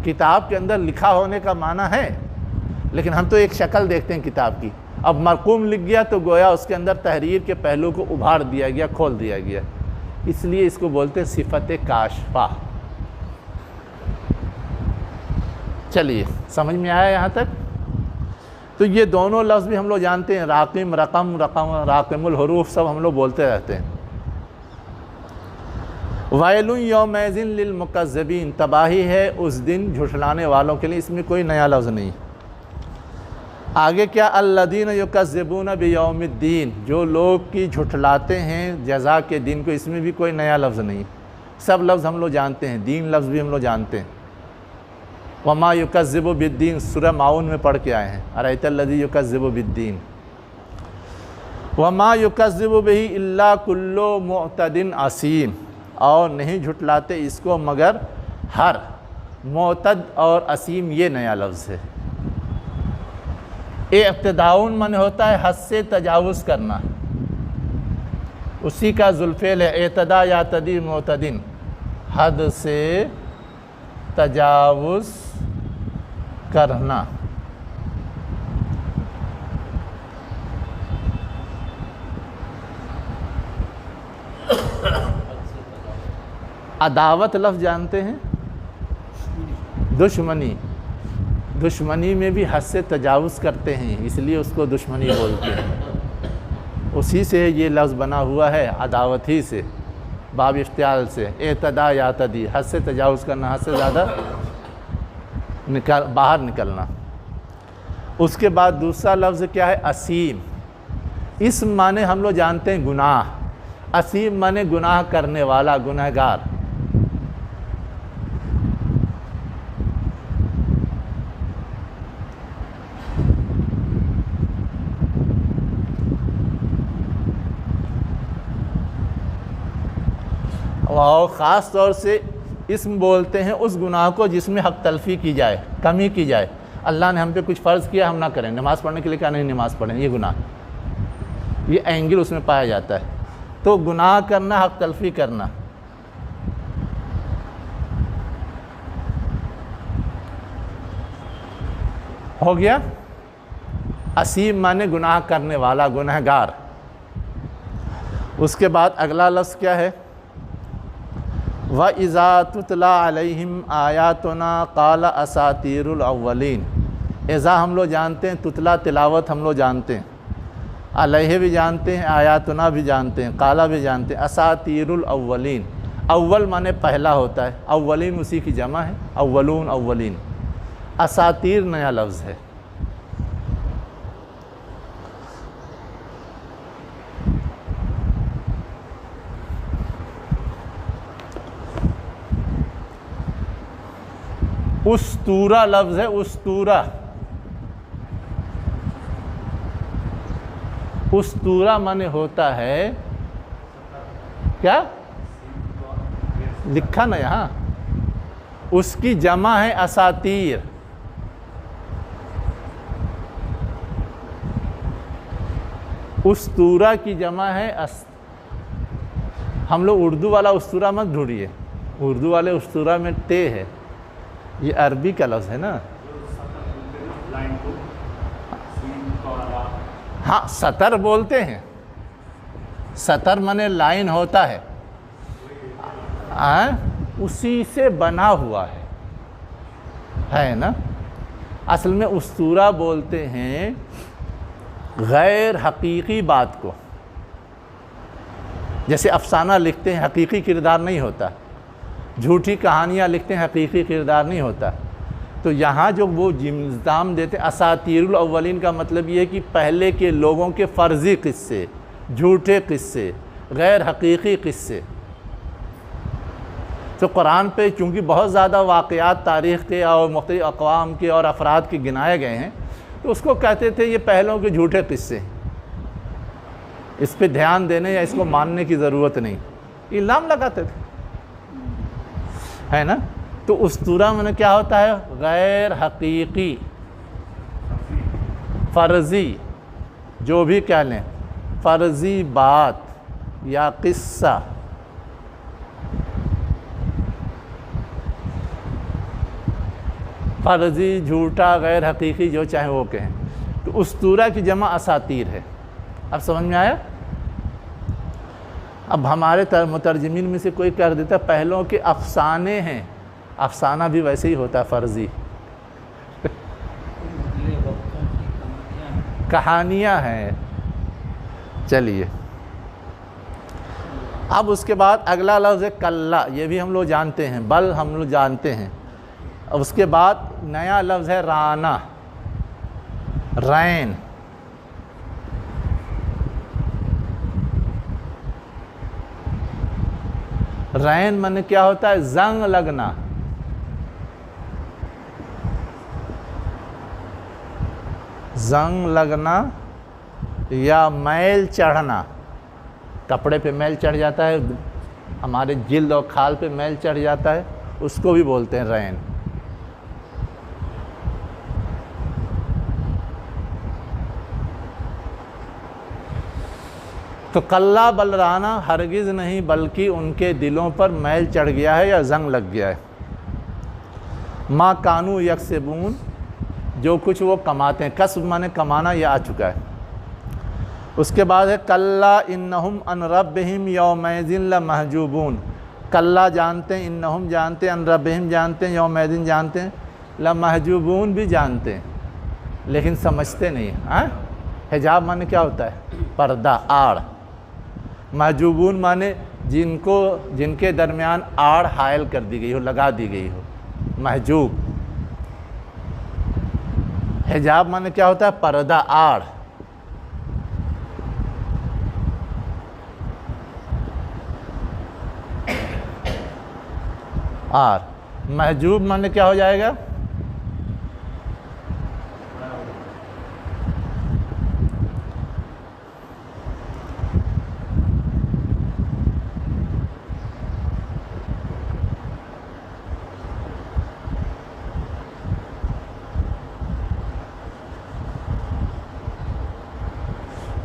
किताब के अंदर लिखा होने का माना है, लेकिन हम तो एक शक्ल देखते हैं किताब की। अब मरकूम लिख गया तो गोया उसके अंदर तहरीर के पहलू को उभार दिया गया, खोल दिया गया, इसलिए इसको बोलते हैं सिफ़त काशफा। चलिए समझ में आया यहाँ तक। तो ये दोनों लफ्ज़ भी हम लोग जानते हैं, राक़िम, रक़म, राक़िमुल हुरूफ, सब हम लोग बोलते रहते हैं। वैलुन यौमैज़िन लिल मुकज़्ज़बीन, तबाही है उस दिन झुठलाने वालों के लिए, इसमें कोई नया लफ्ज़ नहीं। आगे क्या, अल्लज़ीन युकज़्ज़िबून बियौमिद्दीन, जो लोग की झुठलाते हैं जज़ा के दिन को, इसमें भी कोई नया लफ्ज़ नहीं। सब लफ्ज़ हम लोग जानते हैं, दीन लफ्ज़ भी हम लोग जानते हैं। वमा युकज़्ज़िबु बिद्दीन सूरह माऊन में पढ़ के आए हैं, अरअयतल्लज़ी युकज़्ज़िबु बिद्दीन। वमा युकज़्ज़िबु बिही इल्ला कुल्लु मुअतदिन असीम, और नहीं झुठलाते इसको मगर हर मुअतद और असीम, ये नया लफ्ज़ है। इब्तिदाउन मन होता है हद से तजावुज़ करना, उसी का ज़ुल्फ़ेल है। इतदा या तदी मुअतदिन, हद से तजावुज़ करना। अदावत लफ्ज़ जानते हैं, दुश्मनी, दुश्मनी में भी हद से तजावुज़ करते हैं, इसलिए उसको दुश्मनी बोलते हैं। उसी से ये लफ्ज़ बना हुआ है, अदावत ही से, बाब इफ्तियाल से। एतदा या तदी, हद से तजावुज़ करना, हद से ज़्यादा बाहर निकलना। उसके बाद दूसरा लफ्ज़ क्या है, असीम। इस माने हम लोग जानते हैं गुनाह, असीम माने गुनाह करने वाला, गुनहगार। और ख़ास तौर से इसम बोलते हैं उस गुनाह को जिसमें हक तलफ़ी की जाए, कमी की जाए। अल्लाह ने हम पे कुछ फ़र्ज़ किया, हम ना करें, नमाज़ पढ़ने के लिए क्या नहीं नमाज़ पढ़ें, ये गुनाह, ये एंगल उसमें पाया जाता है। तो गुनाह करना, हक तलफ़ी करना। हो गया। असीम माने गुनाह करने वाला, गुनहगार। उसके बाद अगला लफ्ज़ क्या है, व इज़ा तुतला अलैहिम आयातुना क़ाला असातीरुल अव्वलीन। इज़ा हम लोग जानते हैं, तुतला तिलावत हम लोग जानते हैं, अलैहि भी जानते हैं, आयातुना भी जानते हैं, क़ाला भी जानते हैं। असातीरुल अव्वलीन, अव्वल माने पहला होता है, अव्वलीन उसी की जमा है, अव्वलून, अव्वलीन। असातीर नया लफ्ज़ है। उस्तूरा लफ्ज़ है, उस्तूरा। उस्तूरा माने होता है क्या, लिखा ना यहाँ, उसकी जमा है असातीर। उस्तूरा की जमा है हम लोग उर्दू वाला उस्तूरा मत ढूंढिए, उर्दू वाले उस्तूरा में टे है, ये अरबी का लफ्ज़ है ना। हाँ, सतर बोलते हैं, सतर माने लाइन होता है, उसी से बना हुआ है ना। असल में उस्तूरा बोलते हैं गैर हकीकी बात को, जैसे अफसाना लिखते हैं, हकीकी किरदार नहीं होता। झूठी कहानियाँ लिखते हैं, हकीकी किरदार नहीं होता। तो यहाँ जो वो इल्ज़ाम देते हैं असातीरुल अव्वलीन का मतलब ये है कि पहले के लोगों के फ़र्ज़ी क़िस्से, झूठे क़िस्से, गैर हकीकी क़िस्से। तो कुरान पे चूँकि बहुत ज़्यादा वाक़यात तारीख़ के और मुख्तलिफ़ अक़वाम के और अफराद के गिनाए गए हैं, तो उसको कहते थे ये पहलों के झूठे किस्से, इस पे ध्यान देने या इसको मानने की ज़रूरत नहीं, इल्ज़ाम लगाते थे, है ना। तो उस्तूरा में क्या होता है? गैर हकीकी, फ़र्ज़ी, जो भी कह लें, फ़र्ज़ी बात या किस्सा। फ़र्ज़ी, झूठा, गैर हकीकी, जो चाहे वो कहें। तो उस्तूरा की जमा असातीर है। अब समझ में आया? अब हमारे मुतरजमीन में से कोई कह देता पहलों के अफसाने हैं। अफसाना भी वैसे ही होता है, फ़र्ज़ी कहानियाँ हैं। चलिए, अब उसके बाद अगला लफ्ज़ है कल्ला, ये भी हम लोग जानते हैं, बल हम लोग जानते हैं। अब उसके बाद नया लफ्ज़ है राना, रैन। रैन माने क्या होता है? जंग लगना, जंग लगना या मैल चढ़ना। कपड़े पे मैल चढ़ जाता है, हमारे जिल्द और खाल पे मैल चढ़ जाता है, उसको भी बोलते हैं रैन। तो कल्ला बलराना, हरगिज़ नहीं बल्कि उनके दिलों पर मैल चढ़ गया है या जंग लग गया है। मा कानू यकसिबून, जो कुछ वो कमाते हैं। कसब माने कमाना, यह आ चुका है। उसके बाद है कल्ला इन्नहुम अन रब्बिहिम यौमैज़िन लमहजूबून। कल्ला जानते हैं, इन्नहुम जानते हैं, अन रब्बिहिम जानते हैं, यौमैज़िन जानते हैं, लमहजूबून भी जानते हैं, लेकिन समझते नहीं हैं। हिजाब माने क्या होता है? पर्दा, आड़। महजूबून माने जिनके दरमियान आड़ हायल कर दी गई हो, लगा दी गई हो, महजूब। हिजाब माने क्या होता है? पर्दा, आड़। आड़। महजूब माने क्या हो जाएगा?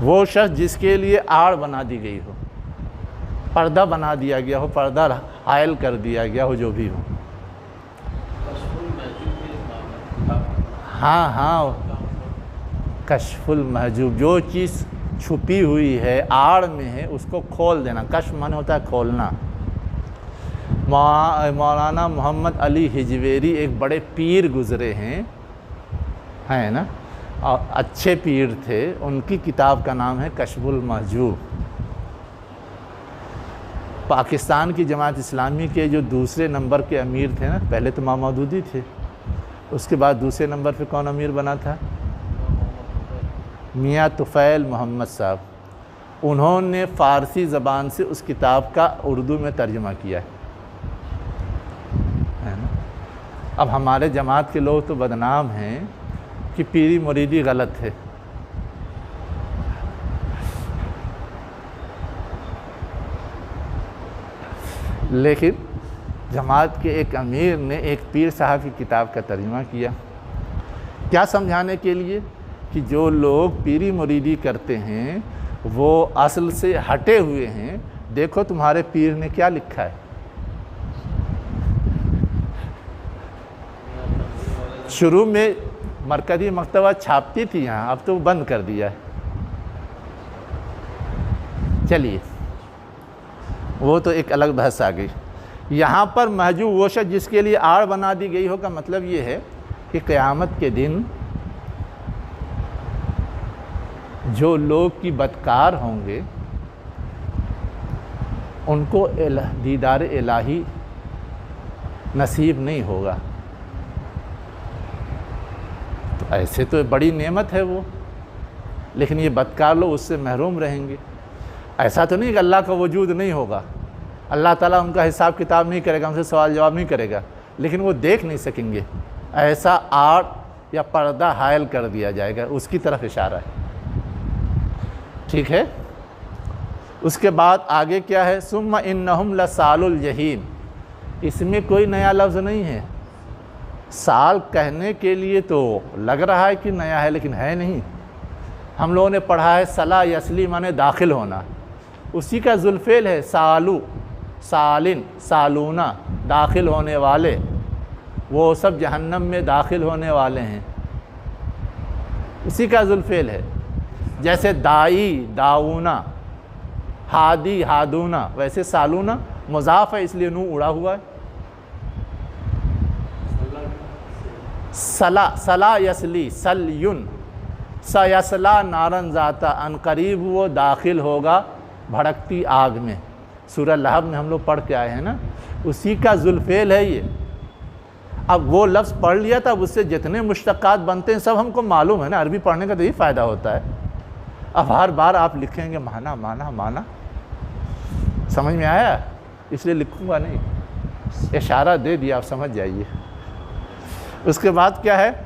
वो शख्स जिसके लिए आड़ बना दी गई हो, पर्दा बना दिया गया हो, पर्दा हायल कर दिया गया हो, जो भी हो। हाँ हाँ, कशफुल महजूब, जो चीज़ छुपी हुई है, आड़ में है, उसको खोल देना। कश्फ माने होता है खोलना। मौलाना मोहम्मद अली हिजवेरी एक बड़े पीर गुज़रे हैं, है ना, और अच्छे पीर थे। उनकी किताब का नाम है कशफुल महजूब। पाकिस्तान की जमात इस्लामी के जो दूसरे नंबर के अमीर थे ना, पहले तो मौदूदी थे, उसके बाद दूसरे नंबर पे कौन अमीर बना था? मियाँ तुफ़ैल मोहम्मद साहब। उन्होंने फ़ारसी ज़बान से उस किताब का उर्दू में तर्जुमा किया है ना। अब हमारे जमात के लोग तो बदनाम हैं कि पीरी मुरीदी गलत है। लेकिन जमात के एक अमीर ने एक पीर साहब की किताब का तर्जुमा किया, क्या समझाने के लिए कि जो लोग पीरी मुरीदी करते हैं वो असल से हटे हुए हैं। देखो तुम्हारे पीर ने क्या लिखा है। शुरू में मरकज़ी मकतबा छापती थी यहाँ, अब तो बंद कर दिया है। चलिए, वो तो एक अलग बहस आ गई। यहाँ पर महजूब वो शख्स जिसके लिए आड़ बना दी गई हो का मतलब ये है कि क़यामत के दिन जो लोग की बदकार होंगे उनको दीदार इलाही नसीब नहीं होगा। तो ऐसे तो बड़ी नेमत है वो, लेकिन ये बदकार लोग उससे महरूम रहेंगे। ऐसा तो नहीं कि अल्लाह का वजूद नहीं होगा, अल्लाह ताला उनका हिसाब किताब नहीं करेगा, उनसे सवाल जवाब नहीं करेगा, लेकिन वो देख नहीं सकेंगे। ऐसा आड़ या पर्दा हायल कर दिया जाएगा, उसकी तरफ इशारा है। ठीक है। उसके बाद आगे क्या है, सुम्मा इन्नहुम लसालुल जहीम। इसमें कोई नया लफ्ज़ नहीं है। साल कहने के लिए तो लग रहा है कि नया है, लेकिन है नहीं। हम लोगों ने पढ़ा है सला यसली माने दाखिल होना, उसी का जुल्फ़ेल है सालू, सालिन, सालूना, दाखिल होने वाले। वो सब जहन्नम में दाखिल होने वाले हैं, उसी का जुल्फ़ेल है। जैसे दाई, दाऊना, हादी, हादूना, वैसे सालूना मुज़ाफ़ है इसलिए नू उड़ा हुआ है। सला, सला यसली, सलयुन, सयसला नारन ज़ाता, अनकरीब वो दाखिल होगा भड़कती आग में। सूरह लहब में हम लोग पढ़ के आए हैं ना, उसी का जुल्फ़ेल है ये। अब वो लफ्ज़ पढ़ लिया था, उससे जितने मुश्तक़ात बनते हैं सब हमको मालूम है ना। अरबी पढ़ने का तो यही फ़ायदा होता है। अब हर बार आप लिखेंगे माना माना माना, समझ में आया, इसलिए लिखूँगा नहीं, इशारा दे दिया, आप समझ जाइए। उसके बाद क्या है,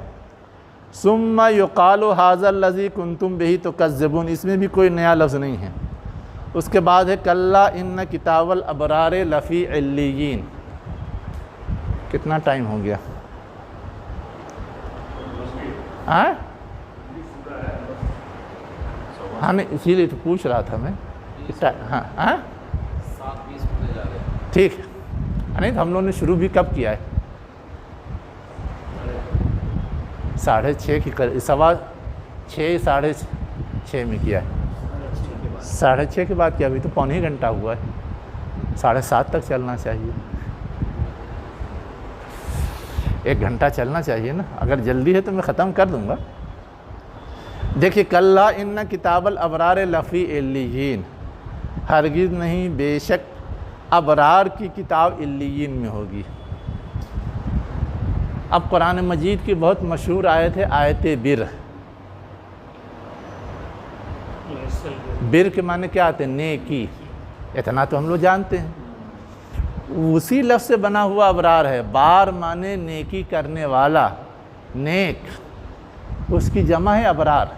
सुम्मा युक़ालु हाज़ल लज़ी कुंतुम बिही तुकज़्ज़िबून। इसमें भी कोई नया लफ्ज़ नहीं है। उसके बाद है कल्ला इन्न किताबल अबरार लफ़ी इल्लियीन। कितना टाइम हो गया? हाँ हाँ, नहीं इसीलिए तो पूछ रहा था मैं। हाँ हाँ 7:20 होने जा रहे हैं। ठीक। नहीं तो हम लोगों ने शुरू भी कब किया है? 6:30 की कर, 6:15 6:30 में किया है। 6:30 के बाद क्या? अभी तो पौने ही घंटा हुआ है, 7:30 तक चलना चाहिए। 1 घंटा चलना चाहिए ना। अगर जल्दी है तो मैं ख़त्म कर दूँगा। देखिए, कल्ला इन्न किताबल अबरार लफ़ी इल्लियीन, हरगिज़ नहीं, बेशक अबरार की किताब इल्लियीन में होगी। अब कुरान मजीद की बहुत मशहूर आयत है, आयत बिर। बिर के माने क्या आते हैं? नेकी। इतना तो हम लोग जानते हैं। उसी लफ्ज़ से बना हुआ अबरार है। बार माने नेकी करने वाला, नेक, उसकी जमा है अबरार।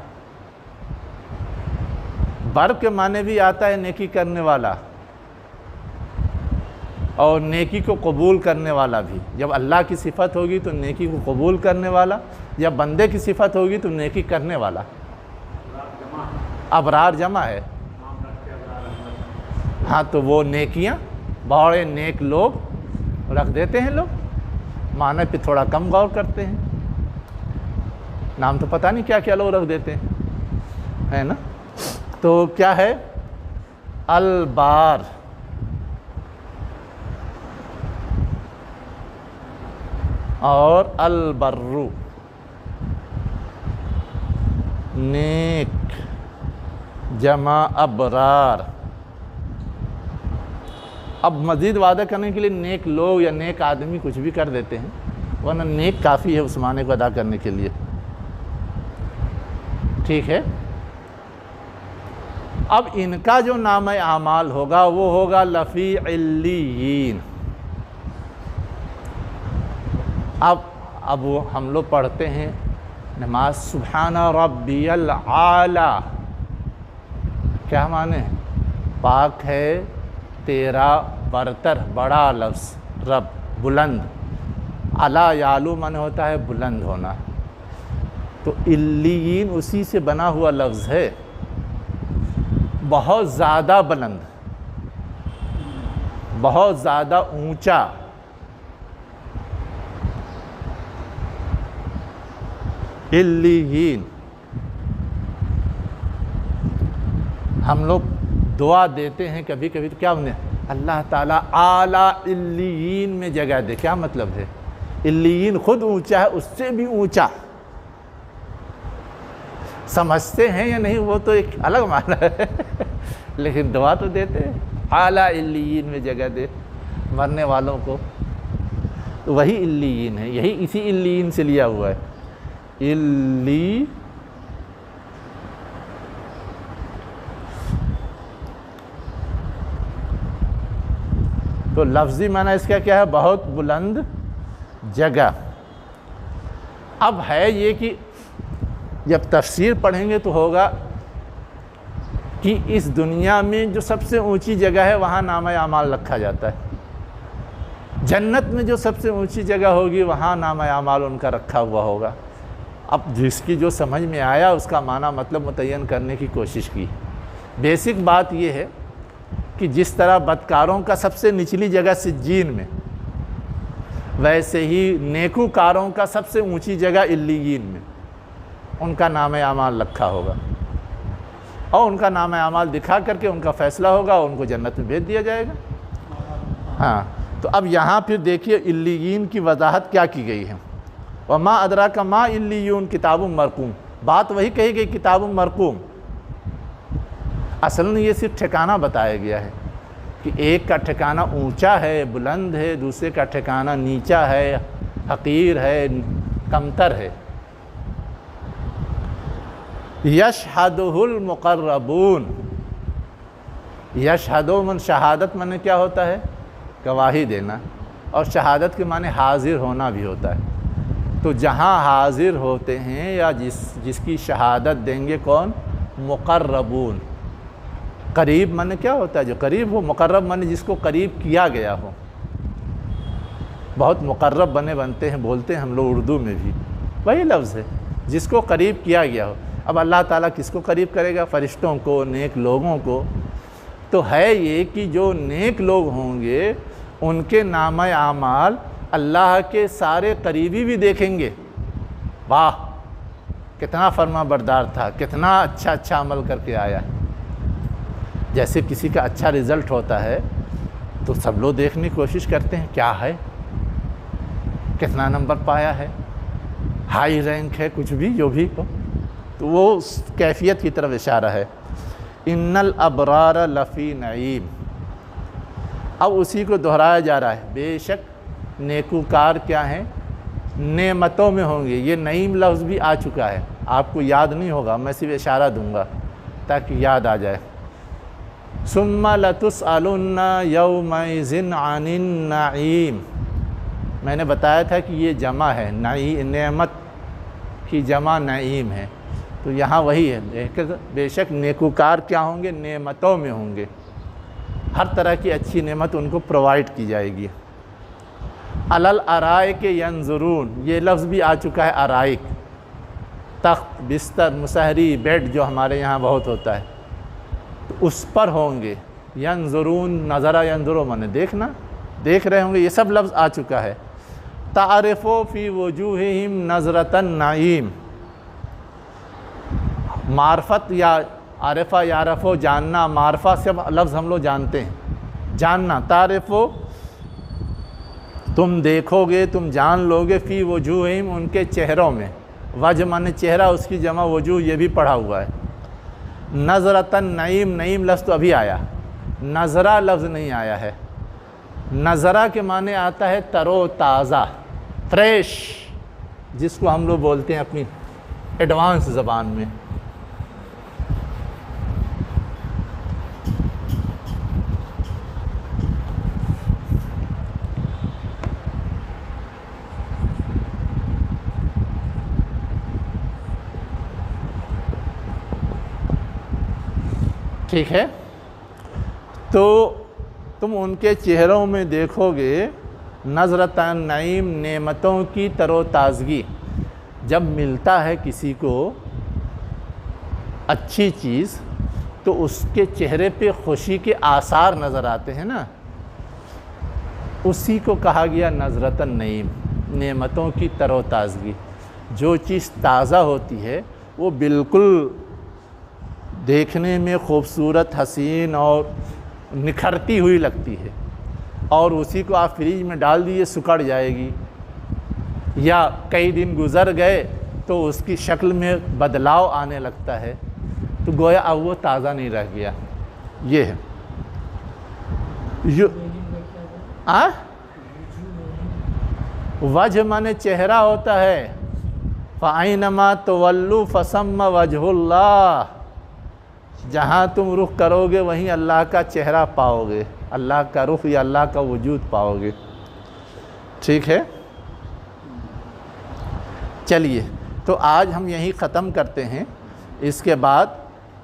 बर के माने भी आता है नेकी करने वाला, और नेकी को कबूल करने वाला भी। जब अल्लाह की सिफत होगी तो नेकी को कबूल करने वाला, जब बंदे की सिफत होगी तो नेकी करने वाला। अबरार जमा है। हाँ, तो वो नेकियाँ, बड़े नेक लोग रख देते हैं लोग, माने पे थोड़ा कम गौर करते हैं। नाम तो पता नहीं क्या क्या लोग रख देते हैं, है ना। तो क्या है? अलबार, और अलबर्रु, नेक जमा अबरार। अब मज़ीद वादा करने के लिए नेक लोग या नेक आदमी कुछ भी कर देते हैं, वरना नेक काफ़ी है उस माने को अदा करने के लिए। ठीक है। अब इनका जो नाम आमाल होगा वो होगा लफ़ी इल्लियीन। अब वो हम लोग पढ़ते हैं नमाज, सुब्हाना रब्बियल आला। क्या माने? पाक है तेरा बरतर, बड़ा लफ्ज़ रब, बुलंद। अला यालू माने होता है बुलंद होना। तो इल्लियीन उसी से बना हुआ लफ्ज़ है, बहुत ज़्यादा बुलंद, बहुत ज़्यादा ऊंचा। इल्लियीन। हम लोग दुआ देते हैं कभी कभी, तो क्या होने, अल्लाह ताला आला इल्लियीन में जगह दे। क्या मतलब है? इल्लियीन खुद ऊंचा है, उससे भी ऊंचा। समझते हैं या नहीं वो तो एक अलग माना है लेकिन दुआ तो देते हैं, आला इल्लियीन में जगह दे मरने वालों को। तो वही इल्लियीन है, यही इसी इल्लियीन से लिया हुआ है। इल्ली तो लफ्ज़ी माना इसका क्या है? बहुत बुलंद जगह। अब है ये कि जब तफसीर पढ़ेंगे तो होगा कि इस दुनिया में जो सबसे ऊंची जगह है वहाँ नामा आमाल रखा जाता है। जन्नत में जो सबसे ऊंची जगह होगी वहाँ नामा आमाल उनका रखा हुआ होगा। अब जिसकी जो समझ में आया उसका माना मतलब मुतय्यन करने की कोशिश की। बेसिक बात ये है कि जिस तरह बदकारों का सबसे निचली जगह सिज्जीन में, वैसे ही नेकूकारों का सबसे ऊंची जगह इल्लीयीन में उनका नाम आमाल रखा होगा और उनका नाम आमाल दिखा करके उनका फ़ैसला होगा और उनको जन्नत में भेज दिया जाएगा। हाँ, तो अब यहाँ फिर देखिए इल्लीयीन की वजाहत क्या की गई है। वमा अदराका मा इल्लीयून किताबुम मरकूम, बात वही कही गई किताबुम मरकूम। असल में ये सिर्फ ठिकाना बताया गया है कि एक का ठिकाना ऊंचा है, बुलंद है, दूसरे का ठिकाना नीचा है, हकीर है, कमतर है। यशहदुहुल मुक़र्रबून, यशहदु मन शहादत माने क्या होता है? गवाही देना, और शहादत के माने हाजिर होना भी होता है। तो जहाँ हाजिर होते हैं या जिसकी शहादत देंगे कौन? मुक़र्रबून। करीब माने क्या होता है? जो करीब हो। मुक़र्रब माने जिसको करीब किया गया हो। बहुत मुक़र्रब बनते हैं, बोलते हैं हम लोग उर्दू में भी, वही लफ्ज़ है, जिसको करीब किया गया हो। अब अल्लाह ताला किसको करीब करेगा? फ़रिश्तों को, नेक लोगों को। तो है ये कि जो नेक लोग होंगे उनके नाम आमाल अल्लाह के सारे करीबी भी देखेंगे। वाह, कितना फर्मा बरदार था, कितना अच्छा अमल करके आया। जैसे किसी का अच्छा रिज़ल्ट होता है तो सब लोग देखने की कोशिश करते हैं क्या है, कितना नंबर पाया है, हाई रैंक है, कुछ भी जो भी हो, तो वो कैफियत की तरफ इशारा है। इन्नल अबरार लफ़ी नईम। अब उसी को दोहराया जा रहा है, बेशक नेकूकार क्या हैं? नेमतों में होंगे। ये नईम लफ्ज़ भी आ चुका है, आपको याद नहीं होगा, मैं सिर्फ इशारा दूंगा ताकि याद आ जाए। सुम्मा लतुसअलुन्ना यौमइज़िन अनिन नईम। मैंने बताया था कि ये जमा है, नेमत की जमा नईम है, तो यहाँ वही है। बेशक नेकूकार क्या होंगे? नेमतों में होंगे, हर तरह की अच्छी नेमत उनको प्रोवाइड की जाएगी। अलल अराइक यंजुरून, ये लफ्ज़ भी आ चुका है। अराइक, तख्त, बिस्तर, मुसहरी, बेड जो हमारे यहाँ बहुत होता है, तो उस पर होंगे। यंजुरून, नज़रा यंजुरो माने देखना, देख रहे होंगे, ये सब लफ्ज़ आ चुका है। तारिफ़ो फ़ी वजूहिहिम नज़रतन नईम। मार्फत या आरिफ़ा यारफ़ो जानना, मार्फा सब लफ्ज़ हम लोग जानते हैं, जानना। तारिफ़ो तुम देखोगे, तुम जान लोगे, फ़ी वजूहिम उनके चेहरों में। वजह माने चेहरा, उसकी जमा वजूह, ये भी पढ़ा हुआ है। नज़रतन नईम, नईम लफ्ज़ तो अभी आया, नज़रा लफ्ज़ नहीं आया है। नज़रा के माने आता है तरो ताज़ा, फ्रेश, जिसको हम लोग बोलते हैं अपनी एडवांस ज़बान में। ठीक है, तो तुम उनके चेहरों में देखोगे नज़रतन नईम, नेमतों की तरोताज़गी। जब मिलता है किसी को अच्छी चीज़ तो उसके चेहरे पे खुशी के आसार नज़र आते हैं ना, उसी को कहा गया नज़रतन नईम, नेमतों की तरोताज़गी। जो चीज़ ताज़ा होती है वो बिल्कुल देखने में खूबसूरत, हसीन और निखरती हुई लगती है, और उसी को आप फ्रिज में डाल दिए सुकड़ जाएगी, या कई दिन गुज़र गए तो उसकी शक्ल में बदलाव आने लगता है, तो गोया अब वो ताज़ा नहीं रह गया। ये है वजह माने चेहरा होता है। फ़अइनमा तवल्लु फ़सम्मा वजहुल्लाह, जहाँ तुम रुख करोगे वहीं अल्लाह का चेहरा पाओगे, अल्लाह का रुख या अल्लाह का वजूद पाओगे। ठीक है, चलिए तो आज हम यहीं ख़त्म करते हैं। इसके बाद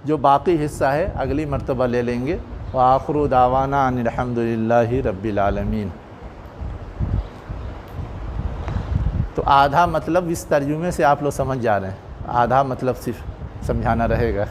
जो बाकी हिस्सा है अगली मर्तबा ले लेंगे। व आखिरु दावाना अनिल हम्दुलिल्लाहि रब्बिल आलमीन। तो आधा मतलब इस तर्जुमे से आप लोग समझ जा रहे हैं, आधा मतलब सिर्फ समझाना रहेगा।